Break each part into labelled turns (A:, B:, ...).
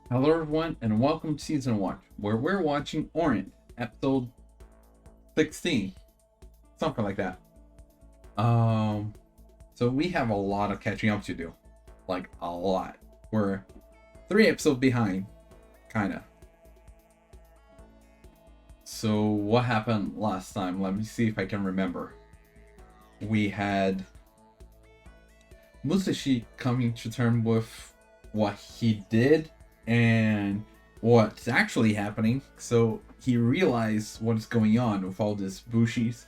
A: Hello, everyone, and welcome to Season 1, where we're watching Orient, episode 16. Something like that. So we have a lot of catching up to do. Like, a lot. We're 3 episodes behind, kinda. So, what happened last time? Let me see if I can remember. We had Musashi coming to terms with what he did and what's actually happening. So he realized what's going on with all this Bushis.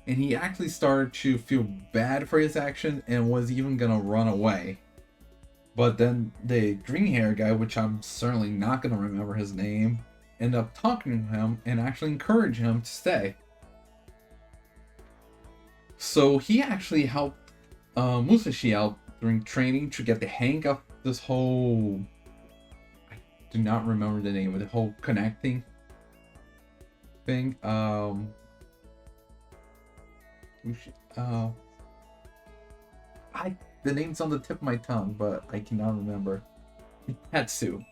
A: And he actually started to feel bad for his action and was even gonna run away. But then the green hair guy, which I'm certainly not gonna remember his name, ended up talking to him and actually encouraged him to stay. So he actually helped Musashi out during training to get the hang of this whole, I do not remember the name of the whole connecting thing. The name's on the tip of my tongue, but I cannot remember. Kitetsu,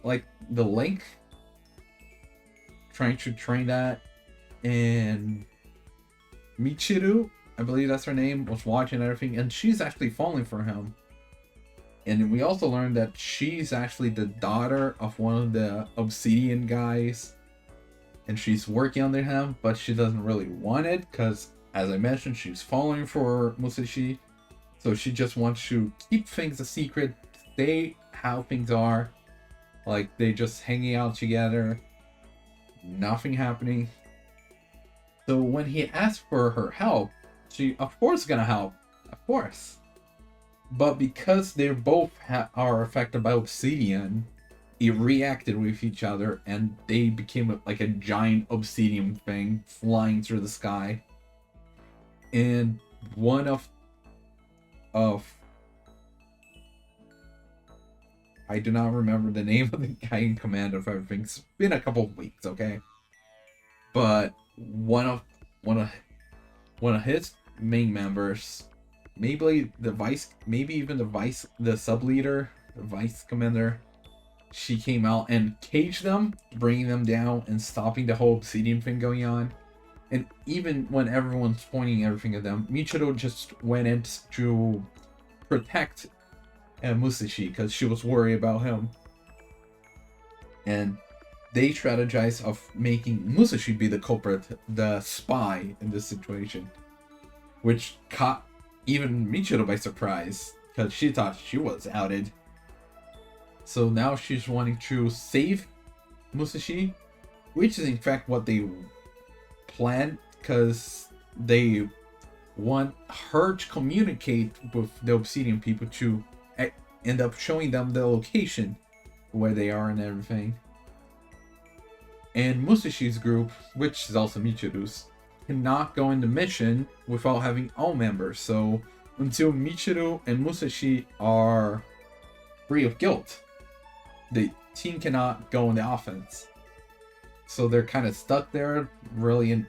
A: like the link. Trying to train that, and Michiru, I believe that's her name, was watching everything, and she's actually falling for him. And we also learned that she's actually the daughter of one of the Obsidian guys, and she's working under him, but she doesn't really want it because, as I mentioned, she's falling for Musashi. So she just wants to keep things a secret, stay how things are, like they just hanging out together, nothing happening. So when he asked for her help, she of course gonna help, of course. But because they both are affected by Obsidian, it reacted with each other, and they became like a giant obsidian thing flying through the sky. And one of I do not remember the name of the guy in command of everything. It's been a couple of weeks, okay? But one of his main members, maybe even the sub leader, the vice commander, she came out and caged them, bringing them down and stopping the whole obsidian thing going on. And even when everyone's pointing everything at them, Michiro just went in to protect Musashi because she was worried about him. And they strategized of making Musashi be the culprit, the spy in this situation, which caught even Michiro by surprise because she thought she was outed. So now she's wanting to save Musashi, which is in fact what they planned, because they want her to communicate with the Obsidian people to end up showing them the location where they are and everything. And Musashi's group, which is also Michiru's, cannot go in the mission without having all members. So until Michiru and Musashi are free of guilt, the team cannot go in the offense. So they're kind of stuck there, really.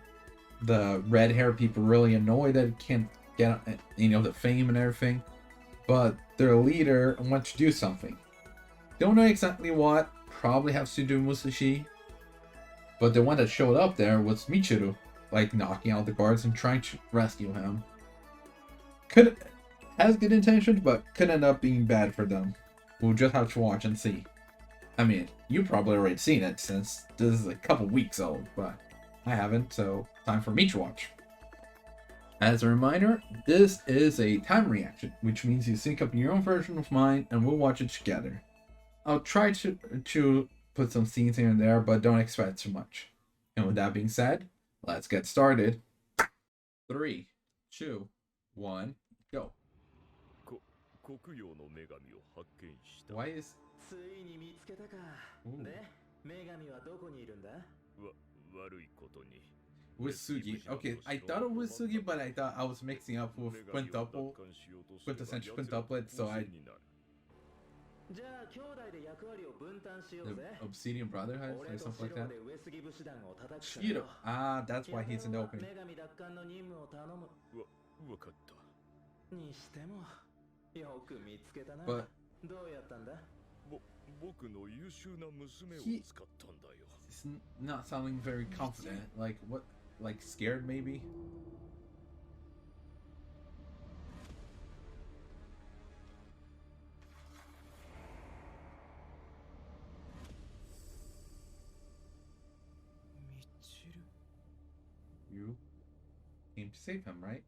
A: The red hair people really annoyed that it can't get, the fame and everything. But their leader wants to do something. Don't know exactly what. Probably has to do with Musashi. But the one that showed up there was Michiru, like knocking out the guards and trying to rescue him. Has good intentions, but could end up being bad for them. We'll just have to watch and see. I mean, you probably already seen it since this is a couple weeks old, but I haven't, so time for me to watch. As a reminder, this is a time reaction, which means you sync up your own version of mine and we'll watch it together. I'll try to put some scenes here and there, but don't expect too much. And with that being said, let's get started. 3, 2, 1, go. Why is...
B: ついに見つけたか。
A: Ooh.
B: で、女神はどこにいるんだ？
C: 悪いことに
A: With Sugi. Okay, I thought it was Sugi, but I thought I was mixing up with quintessential quintuplet, so I...
B: じゃあ兄弟で役割を分担しようぜ。
A: The Obsidian Brotherhood
B: 俺
A: or
B: と
A: something like
B: シロ
A: that.
B: で上杉武士団を叩くから
A: Shiro.
B: よ。
A: Ah, that's why he's in the
B: 女
A: opening.
B: 神奪還の任務を頼む。
C: わかった
B: にしてもよく見つけたな。
A: But
B: どうやったんだ？
C: 僕の優秀な娘を使ったんだよ。
A: It's not sounding very confident. Like what? Like scared maybe?
D: Michiru.
A: You came to save him, right?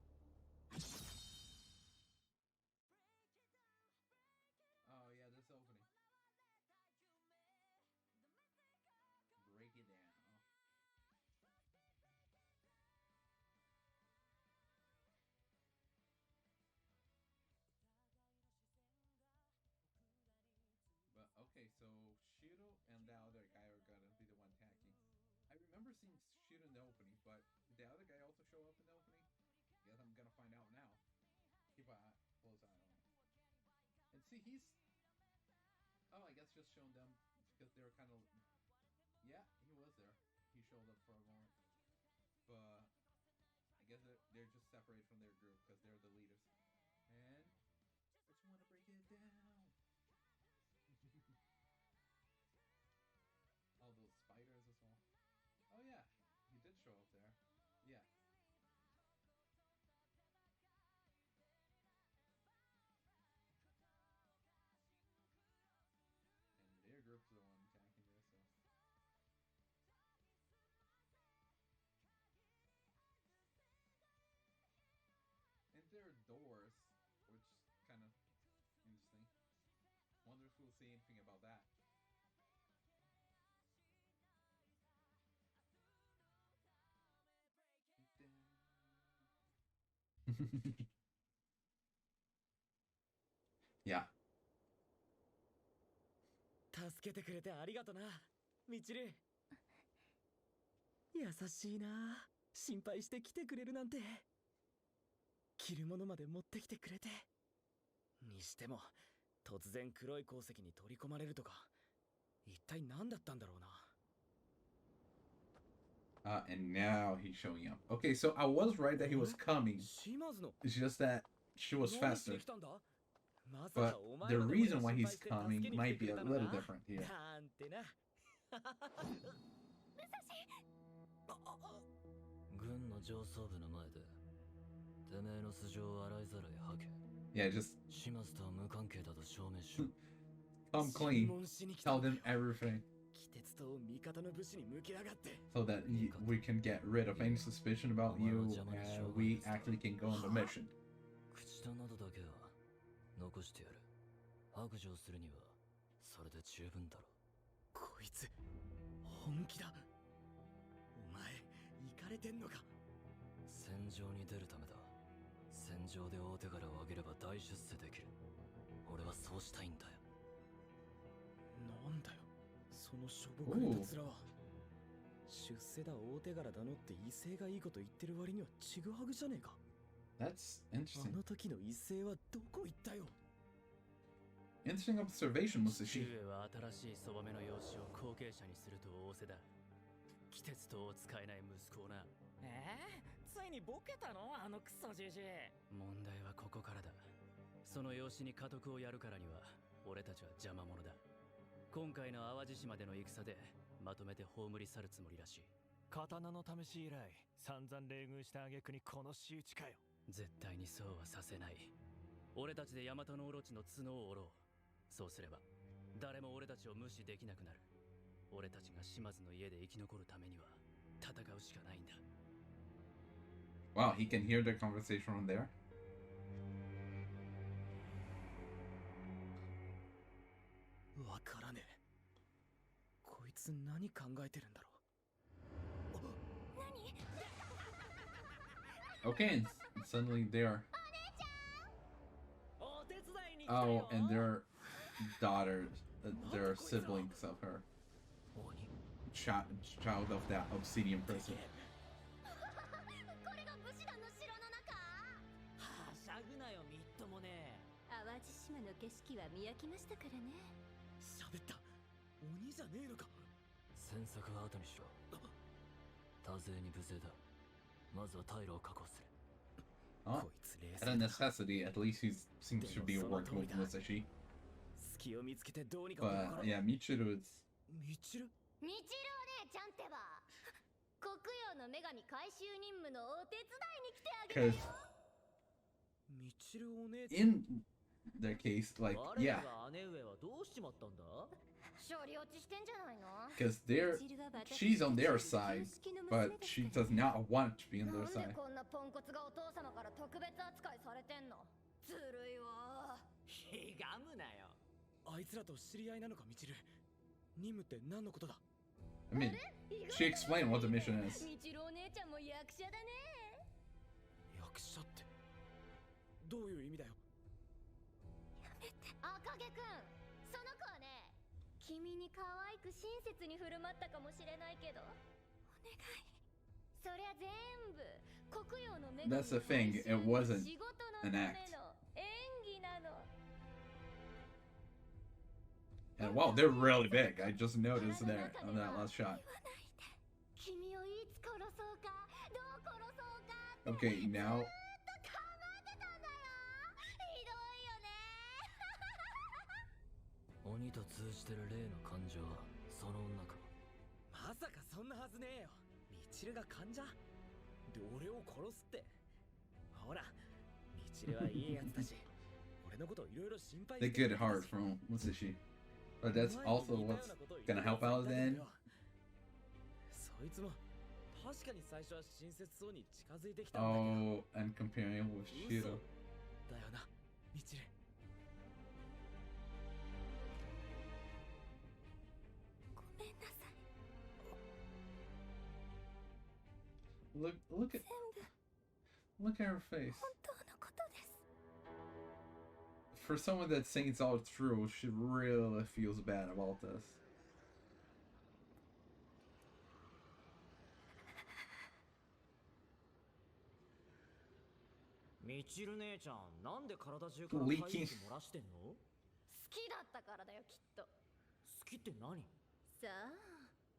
A: Oh yeah, this opening. Break it down. But okay, so Shiro and the other guy are gonna be the one attacking. I remember seeing Shiro in the opening, but did the other guy also show up in the opening? Guess I'm gonna find out now. Keep a close eye on it. And see, he's... Oh, I guess just showing them because they were kind of... Yeah, he was there. He showed up for a moment. But I guess they're just separated from their group because they're the leaders. And I just want to break it down. All those spiders as well. Oh yeah, he did show up there. Yeah. And their group's the one attacking this, so. And there are doors, which is kind of interesting. Wonder if we'll see anything about that. Yeah.
D: 助けてくれてありがとな、みちる。優しいな。心配して来てくれるなんて。着るものまで持ってきてくれて。にしても、突然黒い鉱石に取り込まれるとか、一体何だったんだろうな。
A: And now he's showing up. Okay, so I was right that he was coming. It's just that she was faster. But the reason why he's coming might be a little different here.
E: 軍の上層部の前でてめえの素性を洗いざらい吐け。
A: Yeah, just
E: 島津とは無関係だと証明しろ。
A: come clean. Tell them everything.
D: 鬼鉄と味方の武士に向き上がって。
A: So that we can get rid of any suspicion about you and we actually can go on the mission.
E: 口と喉だけは残してやる。白状するにはそれで十分だろう。
D: こいつ本気だ。お前イカれてんのか。
E: 戦場に出るためだ。戦場で大手柄を上げれば大出世できる。俺はそうしたいんだよ。
D: なんだよそのしょぼくれた面は。出世だ大手柄だのって威勢がいいこと言ってる割にはちぐはぐじゃねえか。
A: That's
D: あ
A: interesting.
D: の時の威勢はどこ行ったよ。
A: Interesting observation, Musashi.
E: 父上は新しいそばめの養子を後継者にすると仰せだ。鬼鉄塔を使えない息子をな。
D: ついにボケたのあのクソじじい。
E: 問題はここからだ。その養子に家督をやるからには俺たちは邪魔者だ。今回の淡路島での戦でまとめて葬り去るつもりらしい。
F: 刀の試し以来散々冷遇した挙句にこの仕打ちかよ。
E: 絶対にそうはさせない。俺たちで大和のオロチの角を折ろう。そうすれば誰も俺たちを無視できなくなる。俺たちが島津の家で生き残るためには戦うしかないんだ。
A: Wow, he can hear their conversation from there.
D: わからねえ。こいつ何考えてるんだろう。何
A: Okay, and suddenly they're... Oh, and their daughters, they're siblings of her. Child of that Obsidian prison.
D: はしゃぐなよみっともねえ。
G: 淡路島の景色は見飽きましたからね。
D: 喋った。鬼じゃねえのか。
E: 詮索は後にしろ。多勢に無勢だ。まずは退路を確保する。
A: Oh, at a necessity, at least he seems to be working with Musashi.
D: 隙を見つけてどうにかここから
A: But yeah, Michiru is
D: ミチル
G: みちるお姉ちゃんってば黒曜の女神回収任務のお手伝いに来てあげる
A: because
G: よ
D: ミチルお姉ちゃん
A: in their case, like,
B: 我ら
A: yeah,
B: が姉上はどうしちまったんだ
G: 処理落ちしてんじゃないの
A: because they're she's on their side, but she does not want to be on
G: な
A: their
G: んで
A: side.
G: こんなポンコツがお父様から特別扱いされてんのずるいわ
B: ひがむなよ
D: あいつらと知り合いなのかミチル任務って何のことだ
A: I mean, she explained what the mission is.
G: みちるお姉ちゃんも役者だね
D: 役者ってどういう意味だよ
G: 赤毛くんその子はね君に可愛く親切に振る舞ったかもしれないけどお願いそりゃ全部黒曜の女神
A: That's the thing, it wasn't
G: 仕事の
A: an
G: た
A: act.
G: めの演技なの
A: And wow, they're really big. I just noticed there on that last shot.
G: 君をいつ殺そうかどう殺そうか
A: Okay, now
G: ずっと考えてたんだよひどいよね
E: 鬼と通じてる例の患者はその女か。
D: まさかそんなはずねえよミチルが患者で俺を殺すってほらミチルはいいやつだし俺のこといろいろ心配
A: they get it hard from Musashi. But that's also what's gonna help out then.
D: そいつも確かに最初は親切そうに近づいてきたんだけど
A: Oh, and comparing him with
D: 嘘
A: Shiro.
D: だよなミチル
G: ごめんなさい
A: Look at
G: 全部
A: look at her face.
G: 本当のことです
A: For someone that thinks all true, she really feels bad about this.
B: みちる姉ちゃんなんで体中から体液漏らしてんの好
G: 好きだったからだよきっと
B: きって何
G: さあ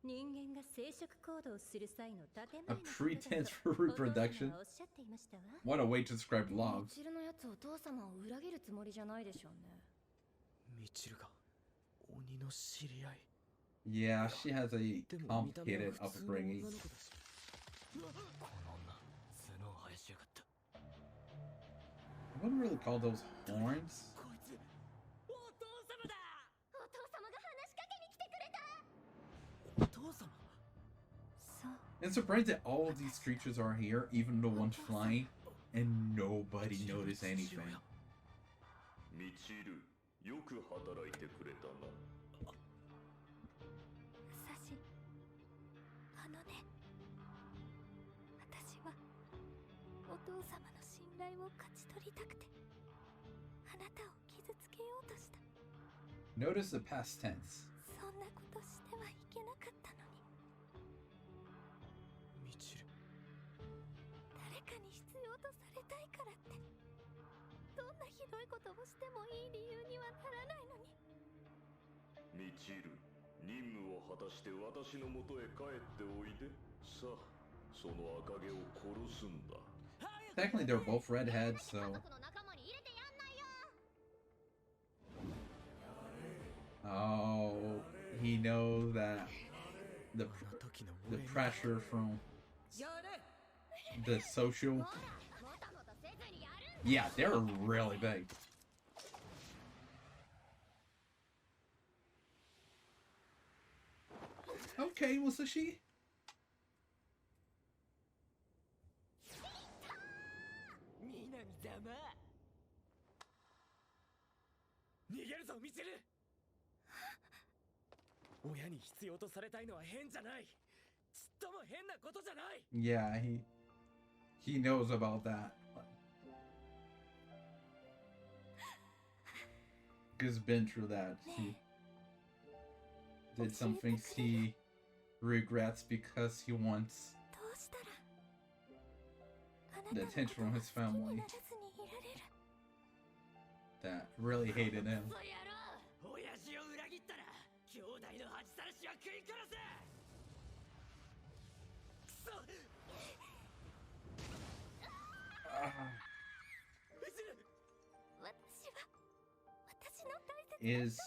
G: 人間が生殖行動する際の建
A: A pretense for reproduction?
G: おっしゃっていましたわ
A: What a way to describe
G: み
A: love.
G: ちるのやつお父様を裏切るつもりじゃないでしょうね
D: ミチルが鬼の知り合い
A: Yeah, she has a
D: でも見た目は
A: complicated
D: 普通の女
A: upbringing.
D: の子だし
E: この女角を生やしやがった。
A: What do we really call those horns?
D: こいつお父様だ
G: お父様が話しかけに来てくれた
D: お父様
G: そう
A: It's surprising that all of these creatures are here, even the ones flying, and nobody noticed anything.
C: ミチルよく働いてくれたな
G: 武蔵あのね私はお父様の信頼を勝ち取りたくてあなたを傷つけようとした
A: Notice the past tense.
G: そんなことしてはいけなかったのに
D: ミチル
G: 誰かに必要とされたいからってどんなひどいことをしてもいい理由にはならないのに
C: ミチル任務を果たして私のもとへ帰っておいでさあその赤毛を殺すんだ
A: Technically, they're both redheads, so
G: 家族の仲間に入れてやんないよ
A: oh, he knows that the
D: あの時の
A: the
D: 俺に
A: pressure from
D: やれ
A: the social.
G: ほらもたもたせずにやるんだ
A: Yeah, they're really big. Okay, Musashi.
D: 南ざま逃げるぞミチル親に必要とされたいのは変じゃないちっとも変なことじゃない
A: Yeah, he knows about that. He's been through that. He did some things he regrets because he wants
G: どうしたらあなた
A: the
G: の
A: attention from his
G: ことが好きに
A: family
G: ならずにいられる
A: that really hated him.
D: そやろ親父を裏切ったら兄弟の恥さらしは食い殺せくそ
G: 私は私の大切な
A: Is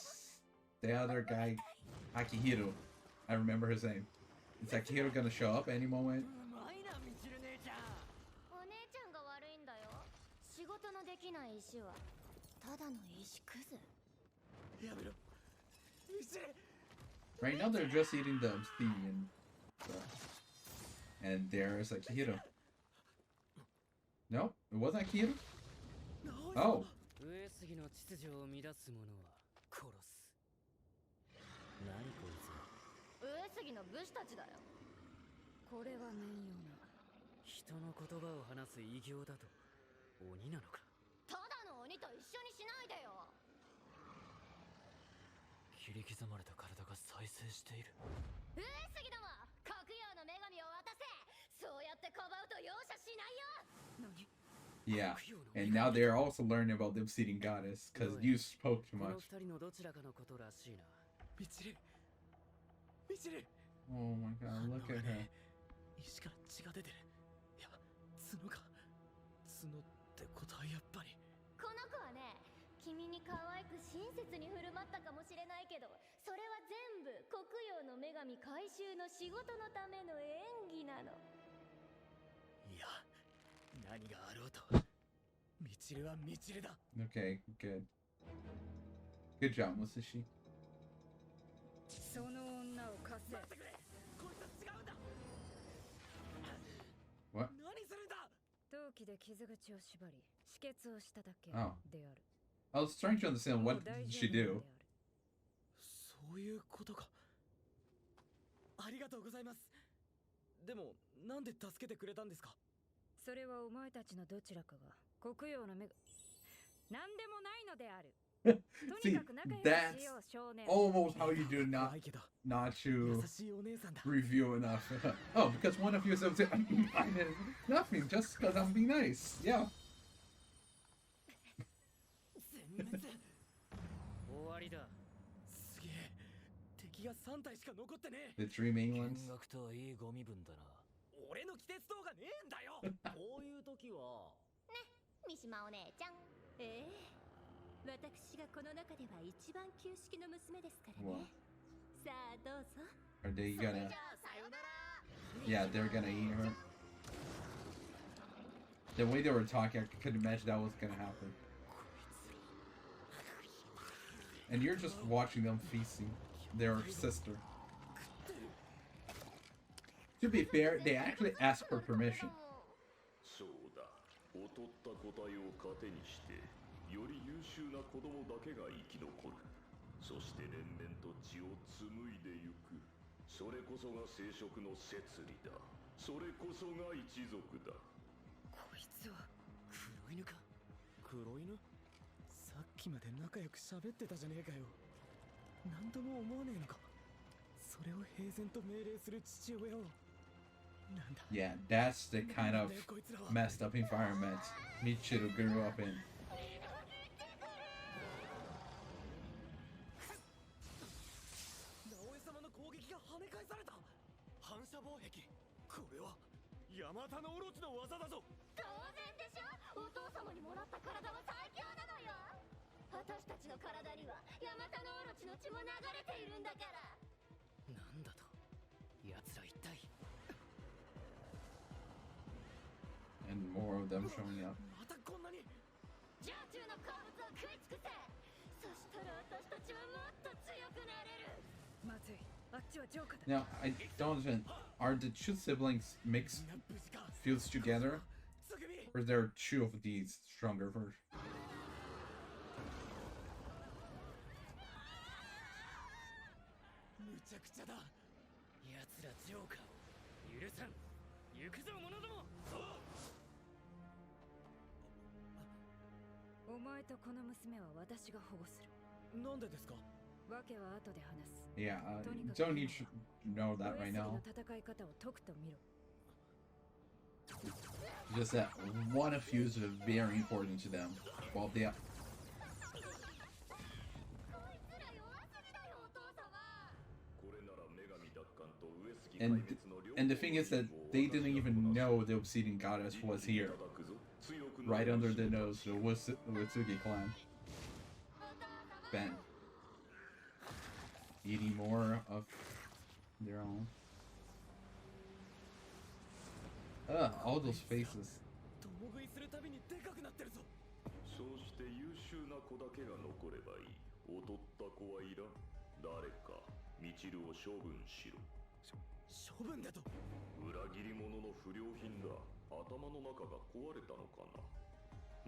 A: the other guy, Akihiro. I remember his name. Is Akihiro gonna show up any moment?
D: うまいなミチル姉ちゃん。
G: お姉ちゃんが悪いんだよ。仕事のできない石はただの石くず。
D: やめろ。ミチル。
A: Right now they're just eating the obsidian. So. And there's Akihiro. No, it wasn't Akihiro? Oh.
E: 上杉の秩序を乱す者は殺す。何こいつ。
G: 上杉の武士たちだよ。これは面用な。
E: 人の言葉を話す異形だと鬼なのか。
G: ただの鬼と一緒にしないでよ。
F: 切り刻まれた体が再生している。
G: 上杉ども、黒曜の女神を渡せ。そうやってかばうと容赦しないよ。何？
A: Yeah, and now they're also learning about the Obsidian Goddess because you spoke too
E: この
A: much.
E: 二人のどちらかのことらしいな。
D: ミチル。ミチル。
A: Oh my god, look at her.
D: 石から血が出てる。いや、角か。角ってことはやっぱり。
G: この子はね、君に可愛く親切に振る舞ったかもしれないけど、それは全部黒曜の女神回収の仕事のための演技なの。
D: いや、何があろうと。ミチルはミチルだ。
A: Okay, good. Good job, Musashi.
H: その女を貸せ。
D: 待ってくれ。こいつは違うんだ。
A: What?
D: 何するんだ。
H: 陶器で傷口を縛り、止血をしただけ
A: Oh.
H: である。
A: I was trying to understand
H: も
A: what
H: う大
A: did
H: 丈
A: she
H: 夫な
A: do.
H: のである。
D: そういうことか。ありがとうございます。でも、なんで助けてくれたんですか。
H: それはお前たちのどちらかが黒曜の目が何でもないのである。とに
A: See,
H: かく仲良くしよう、少年。
A: almost how you do
D: 怖
A: not
D: いけど、
A: not to
D: 優しいお姉さんだ。
A: review enough. Oh, because one of you said I did nothing just because I'm being nice. Yeah.
D: 全滅。
E: 終わりだ。
D: すげえ。敵が3体しか残ってね
A: The three main
F: 見
A: ones.
F: 学とはいいゴミ分だな。
D: え。俺の季節刀がねえんだよ。
E: こういう時は
G: 三島お姉ちゃん。
I: ええ、私がこの中では一番旧式の娘ですから
A: Wow.
I: ね。さあどうぞ。
A: Are they
G: それ
A: gonna?
G: じゃあさよなら。
A: Yeah, they're gonna eat her. The way they were talking, I could imagine that was gonna happen. And you're just watching them feasting their sister. To be fair, they actually asked for permission.
C: そうだ、劣った個体を糧にしてより優秀な子供だけが生き残る。そして連綿と血を紡いでゆく。それこそが生殖の摂理だ。それこそが一族だ。
H: こいつは
D: 黒犬か。黒犬。さっきまで仲良く喋ってたじゃねえかよ。何とも思わねえのか。それを平然と命令する父親を。なんだ。
A: Yeah, that's the kind of messed up environment Michiru grew up in.
D: 直江様の攻撃が跳ね返された。反射防壁。これはヤマタノオロチの技だぞ。
G: 当然でしょ。お父様にもらった体は最強なのよ。私たちの体にはヤマタノオロチの血も流れているんだから。
E: なんだと。奴ら一体。
A: And more of them showing up.
D: またこんなに。
G: 常駐の好物を食い尽くせ。そしたら私たちはもっと強くなれる。
H: まずい。あっちはジョーカーだ。
A: Now, I don't understand. Are the two siblings mixed
D: みんな無事か。
A: fused together?
D: つぐみ。
A: Or is there two of these stronger versions?
D: むちゃくちゃだ。
E: 奴らジョーカーを許さん。行くぞ者ども。
H: お前とこの娘は私が保護する。
D: なんでですか。
H: わけは後で話す。
A: Yeah, don't need to know that
H: 上
A: right
H: 杉の
A: now.
H: 戦い方を解くと見ろ。
A: Just that one of you is very important to them. Well, they
G: こいつら弱すぎだよ、お父様。
C: これなら女神奪還と上杉
A: and
C: 壊滅の両
A: and the thing is that they didn't even know the Obsidian Goddess was here, right under the nose of the Witsugi clan. Ben. eating more of their own. All those faces.
D: 共食いするたびにでかくなってるぞ。
C: そうして優秀な子だけが残ればいい。劣った子はいらん。誰かミチルを処分しろ。
D: 処分だと。
C: 裏切り者の不良品だ。頭の中が壊れたのかな。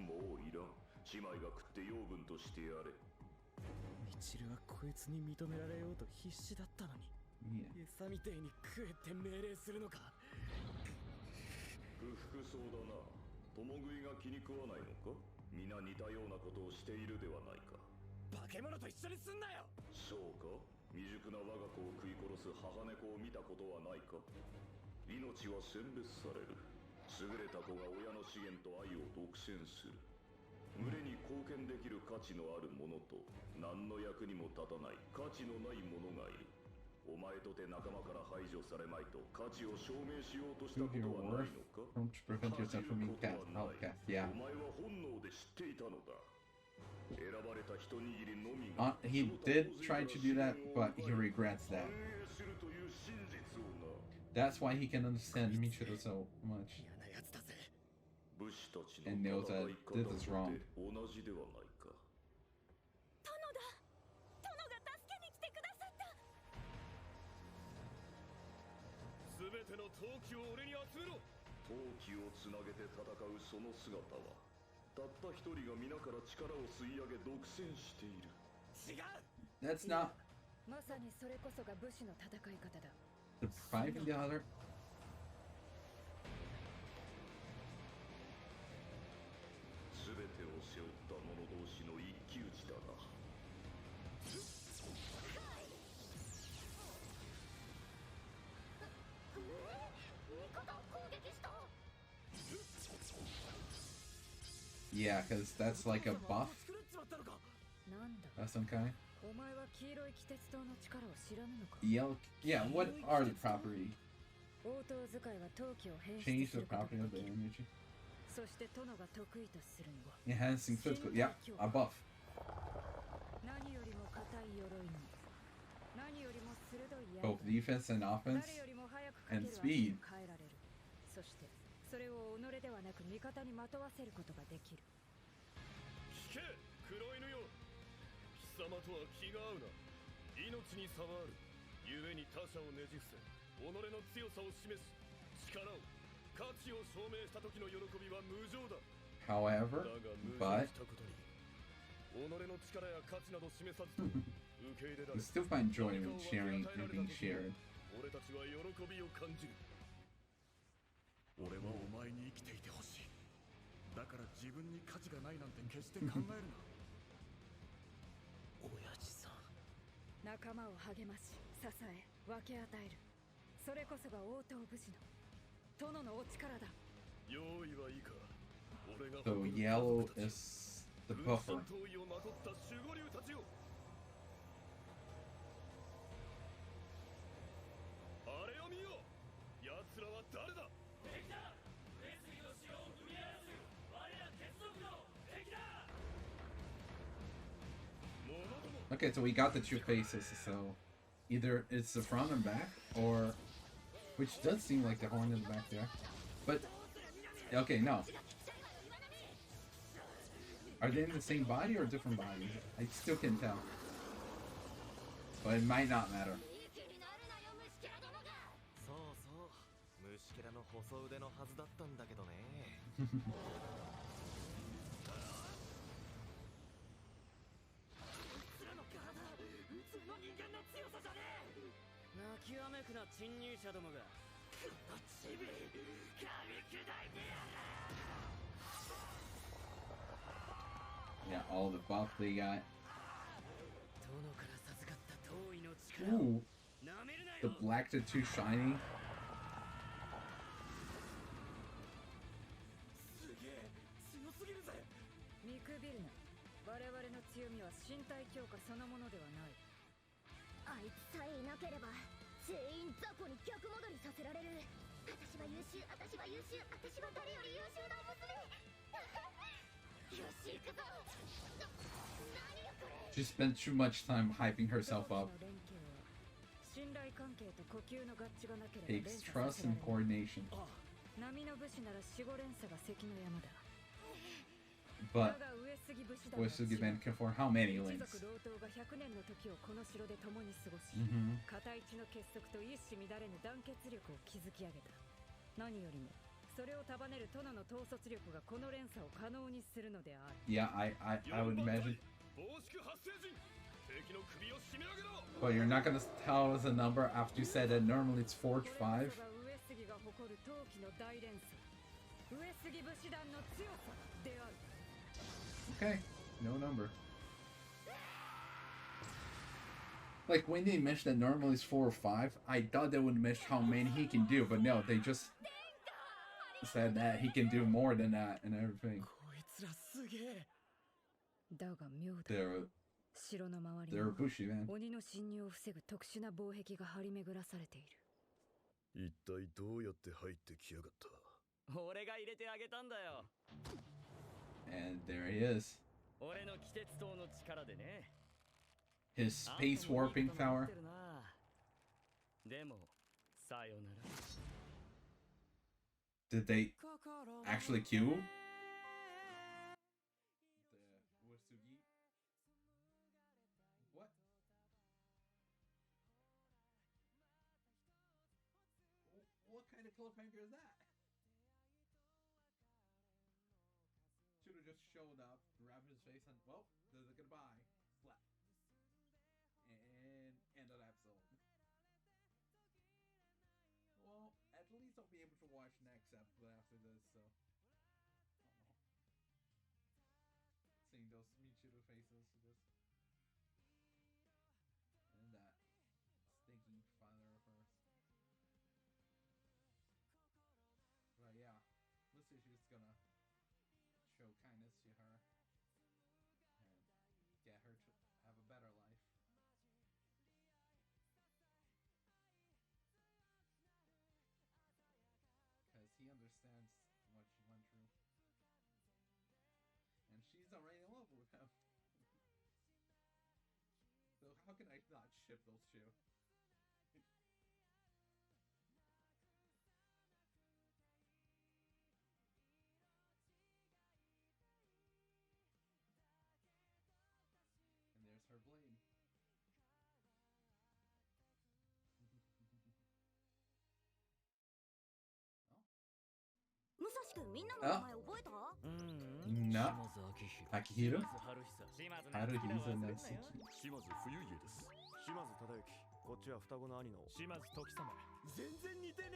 C: もういらん。姉妹が食って養分としてやれ。
D: ミチルはこいつに認められようと必死だったのに。
A: Yeah.
D: 餌みてえに食えって命令するのか。
C: 不服そうだな。共食いが気に食わないのか。皆似たようなことをしているではないか。
D: 化け物と一緒にすんなよ。
C: そうか。未熟な我が子を食い殺す母猫を見たことはないか。命は選別される。優れた子が親の資源と愛を独占する。群れに貢献できる価値のある者と何の役にも立たない価値のない者がいる。お前とて仲間から排除されまいと価値を証明しようとしたことはないのか。
A: Don't prevent yourself from being outcast. Yeah.
C: お前は本能で知っていたのだ。選ばれた一握りのみが
A: He did try to do that, but he regrets that.
C: 反映するという真実をな。
A: That's why he can understand Michuru so much.
D: 嫌なやつだぜ。
C: 武士たちの
A: And knows
C: 戦
A: that
C: い
A: this
C: 方
A: is
C: と
A: wrong.
C: て同じではないか。
I: 殿だ。殿が助けに来てくださった。
F: 全ての闘気を俺に集めろ。
C: 闘気をつなげて戦うその姿はたった一人が皆から力を吸い上げ独占している。
D: 違う。
A: That's not
H: まさにそれこそが武士の戦い方だ。
A: depriving the other.
C: 全てを背負った者同士の一騎打ちだな。
G: 味方を攻撃した。
A: Yeah, because that's like a buff
D: 作っちまったのか。
H: なんだ。
A: of some kind.
H: お前は黄色い気鉄塔の力を知らぬのか。
A: Yellow. Yeah, what are the property?
H: 応答使いは陶器を変質
A: Change
H: す
A: the
H: ることが
A: property of
H: で
A: the
H: きる。
A: energy.
H: そして殿が得意とするのは
A: Enhancing physical. Yeah, a buff.
H: 何よりも硬い鎧に何よりも鋭い
A: Both
H: 刃
A: defense and
H: 誰
A: offense.
H: よりも早くかける
A: and
H: 足
A: speed.
H: を変えられる。そしてそれを己ではなく味方にまとわせることができる。
F: 聞け黒犬よ。貴様とは気が合うな。命に差はある。故に他者をねじ伏せ己の強さを示し力を価値を証明した時の喜びは無情だ。
A: However,
F: だが無
A: but
F: 情したことに己の力や価値など示さずと受け入れら
A: you
F: れ
A: still find joy in sharing and being shared.
F: 俺たちは喜びを感じる。俺はお前に生きていてほしい。だから自分に価値がないなんて決して考えるな。
D: 親父さん。
H: 仲間を励まし支え分け与える。それこそが応答武士の殿のお力だ。
F: 用意はいいか。俺が
A: So yellow is the buffer.
F: 闘意をまとった守護竜たちよ。あれを見よ。奴らは誰だ。敵だ。上杉の城を踏み荒らす我ら鉄族の敵だ。
A: Okay, so we got the two faces, so either it's the front and back, or which does seem like the horn in the back there. But okay, no. Are they in the same body or different bodies? I still can't tell. But it might not matter.
D: そうそう。虫けらの細腕のはずだったんだけどね。泣きわめくな侵入者どもが。このチビ噛み砕いてやる。
A: Yeah, all the buff they got.
D: 殿から授かった闘意の力を
A: Ooh,
D: なめるな
A: the
D: よ。
A: black tattoo shiny.
D: すげえ強すぎるぜ。
H: 見くびるな。我々の強みは身体強化そのものではない。
G: あいつさえいなければ全員雑魚に逆戻りさせられる。私は優秀、私は優秀、私は誰より優秀な娘。よし行くぞ。何よこれ。
A: She spent too much time hyping herself up.
H: 連携は呼吸の合致がなければ
A: Takes
H: 連鎖
A: trust
H: させら
A: and
H: れない。
A: coordination.
H: 波の武士なら守護連鎖が関の山だ。
A: But
H: だが上杉武士団
A: Uesugi Ben can afford how many
H: 一
A: links?
H: 族老頭が100年の時をこの城で共に過ごし、
A: Mm-hmm.
H: 片一の結束と一糸乱れぬ団結力を築き上げた。何よりもそれを束ねる殿の統率力がこの連鎖を可能にするのである。
A: Yeah, I would imagine.
F: 防縮発生陣、敵の首を締め上げろ。
A: But you're not gonna tell us a number after you said that normally it's 4 to 5.
H: 上杉が誇る陶器の大連鎖、上杉武士団の強さである。
A: Okay, no number. Like when they mentioned that normally it's 4 or 5, I thought they would mention how many he can do, but no, they just said that he can do more than that and everything.
D: こいつらすげえ。
H: だが妙だ。
A: They're
H: 城の周り
A: they're
H: に
A: bushy, man.
H: 鬼の侵入を防ぐ特殊な防壁が張り巡らされている。
F: 一体どうやって入ってきやがった。
D: 俺が入れてあげたんだよ。
A: And there he is.
D: 俺の気鉄塔の力でね。
A: His space warping power.
D: でも、さよなら。
A: Did they actually kill the Uesugi? What? What kind of cliffhanger is that? Should have just showed up, grabbed his face, and well, there's a goodbye. Slap. And end of the episode. Well, at least I'll be able to watch next episode after this, so. I don't know. Seeing those Michiru faces, just. And that stinky father of hers. But yeah, Musashi's gonna show kindness to her and get her to have a better life. Because he understands what she went through. And she's already in love with him. So how can I not ship those two? And there's her blade.
G: 武蔵君みんなの名前覚えた？
A: な
D: 島津明宏。
A: Akihiro?
D: 春久。
A: Haruhi's a Natsuki.
F: 島津冬家です。島津忠之、こっちは双子の兄の
D: 島津時様。全然似てね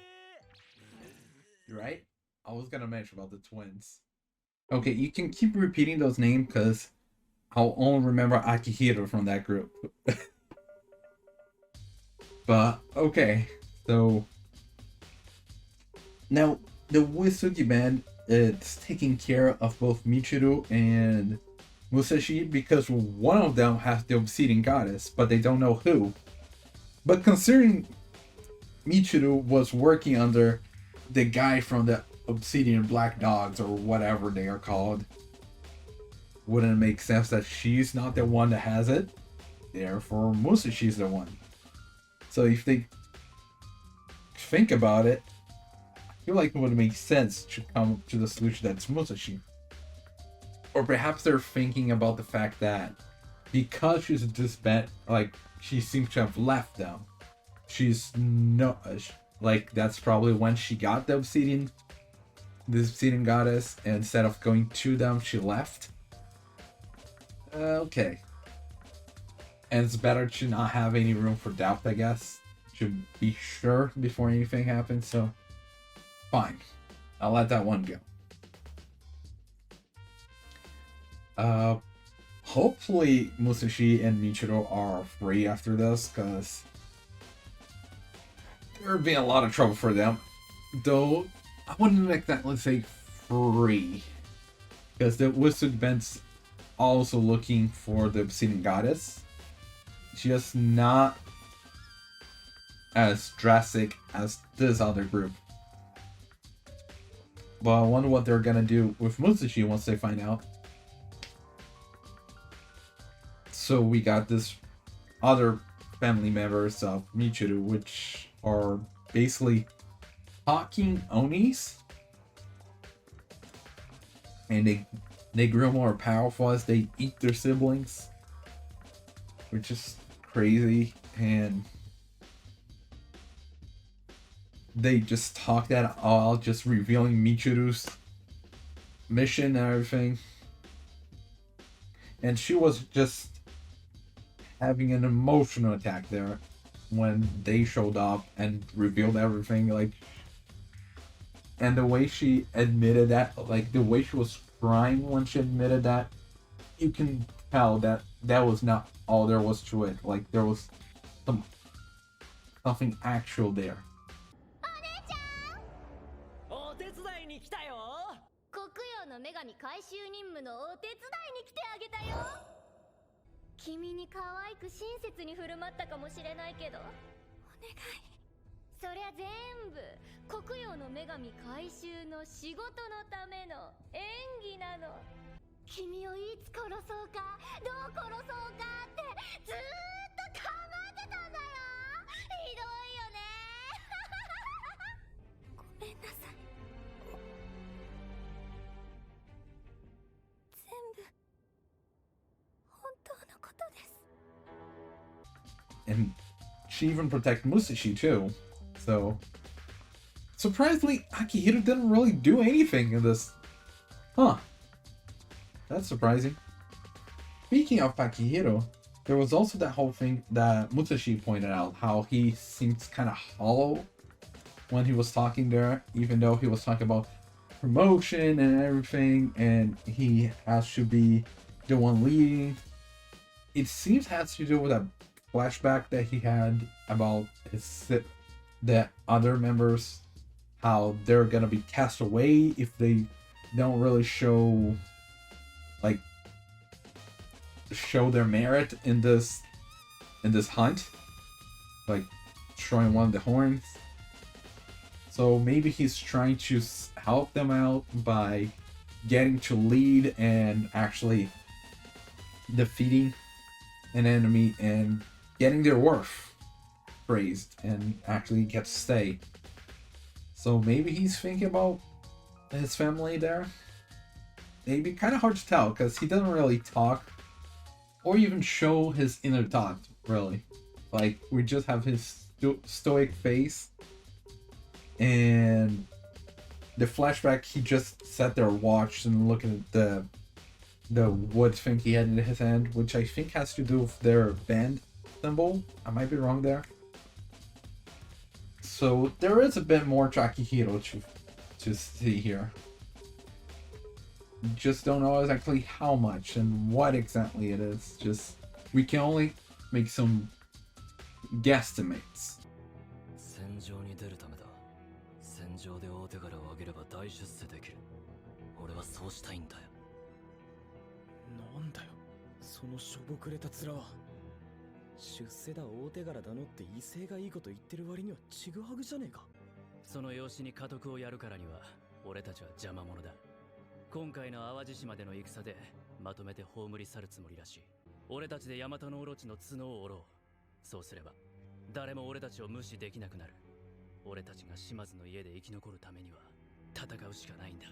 D: え。
A: You're right. I was gonna mention about the twins. Okay, you can keep repeating those names because I'll only remember Akihiro from that group. But okay, so now the Uesugi band is taking care of both Michiru and Musashi because one of them has the Obsidian Goddess, but they don't know who. But considering Michiru was working under the guy from the Obsidian Black Dogs or whatever they are called, wouldn't it make sense that she's not the one that has it? Therefore, Musashi's the one. So if they think about it, I feel like it would make sense to come to the solution that's Musashi. Or perhaps they're thinking about the fact that because she's disbanded, like she seems to have left them, she's no, like that's probably when she got the Obsidian Goddess, and instead of going to them, she left. Okay. And it's better to not have any room for doubt, I guess. To be sure before anything happens, so fine. I'll let that one go. Hopefully Musashi and Michiro are free after this, because there would be a lot of trouble for them. Though, I wouldn't make that, let's say, free. Because the Wizard Band's also looking for the Obsidian Goddess. Just not as drastic as this other group. But I wonder what they're gonna do with Musashi once they find out. So we got this other family members of Michiru, which are basically talking Onis, and they grow more powerful as they eat their siblings, which is crazy. And they just talk that all, just revealing Michiru's mission and everything. And she was just having an emotional attack there when they showed up and revealed everything. Like, and the way she admitted that, like the way she was crying when she admitted that, you can tell that that was not all there was to it. Like, there was something actual there.
D: お手伝いに来たよ。
G: 黒曜の女神回収任務のお手伝いに来てあげたよ。君に可愛く親切に振る舞ったかもしれないけど、お願い。そりゃ全部黒曜の女神回収の仕事のための演技なの。君をいつ殺そうか、どう殺そうかってずーっと考えてたんだよ。ひどいよね。ごめんなさい。全部本当のことです。
A: And she even protected Musashi too. So, surprisingly, Akihiro didn't really do anything in this. Huh. That's surprising. Speaking of Akihiro, there was also that whole thing that Musashi pointed out, how he seems kind of hollow when he was talking there, even though he was talking about promotion and everything, and he has to be the one leading. It seems has to do with a flashback that he had about the other members, how they're gonna be cast away if they don't really show their merit in this hunt, like showing one of the horns. So maybe he's trying to help them out by getting to lead and actually defeating an enemy and getting their worth praised and actually get to stay. So maybe he's thinking about his family there. Maybe kind of hard to tell because he doesn't really talk or even show his inner thought, really. Like, we just have his stoic face, and the flashback, he just sat there, watched, and looking at the wood thing he had in his hand, which I think has to do with their band symbol. I might be wrong there. So there is a bit more to Akihiro to see here. Just don't know exactly how much and what exactly it is. Just, we can only make some guesstimates.
E: 戦場に出るためだ。戦場で大手柄を上げれば大出世できる。俺はそうしたいんだよ。
D: なんだよ、そのしょぼくれた面は。出世だ大手柄だのって威勢がいいこと言ってる割にはちぐはぐじゃねえか。
E: その養子に家督をやるからには俺たちは邪魔者だ。今回の淡路島での戦でまとめて葬り去るつもりらしい。俺たちで大和のオロチの角を折ろう。そうすれば誰も俺たちを無視できなくなる。俺たちが島津の家で生き残るためには戦うしかないんだ。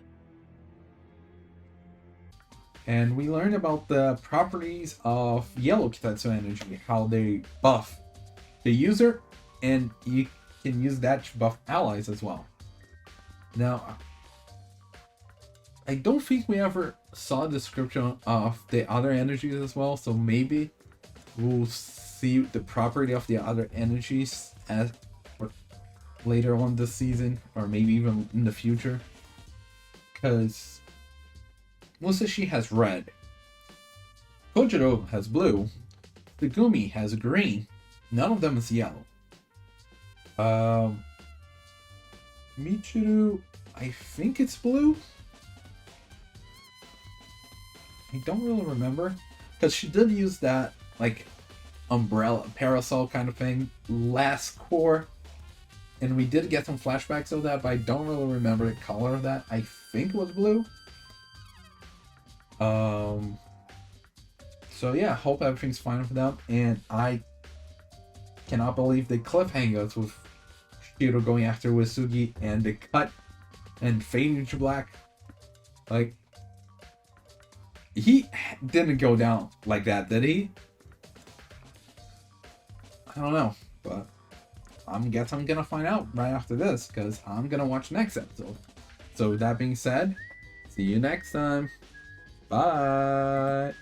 A: And we learned about the properties of Yellow Kitetsu Energy, how they buff the user, and you can use that to buff allies as well. Now, I don't think we ever saw a description of the other energies as well, so maybe we'll see the property of the other energies as later on this season, or maybe even in the future. Because Musashi has red, Kojiro has blue, the Gumi has green, none of them is yellow. Michiru, I think it's blue? I don't really remember, because she did use that, like, umbrella, parasol kind of thing last core, and we did get some flashbacks of that, but I don't really remember the color of that. I think it was blue. So yeah, hope everything's fine for them, and I cannot believe they cliffhangers with Akihiro going after Wasugi and the cut and fading to black. Like, he didn't go down like that, did he? I don't know, but I'm gonna find out right after this, because I'm gonna watch next episode. So with that being said, see you next time. Bye.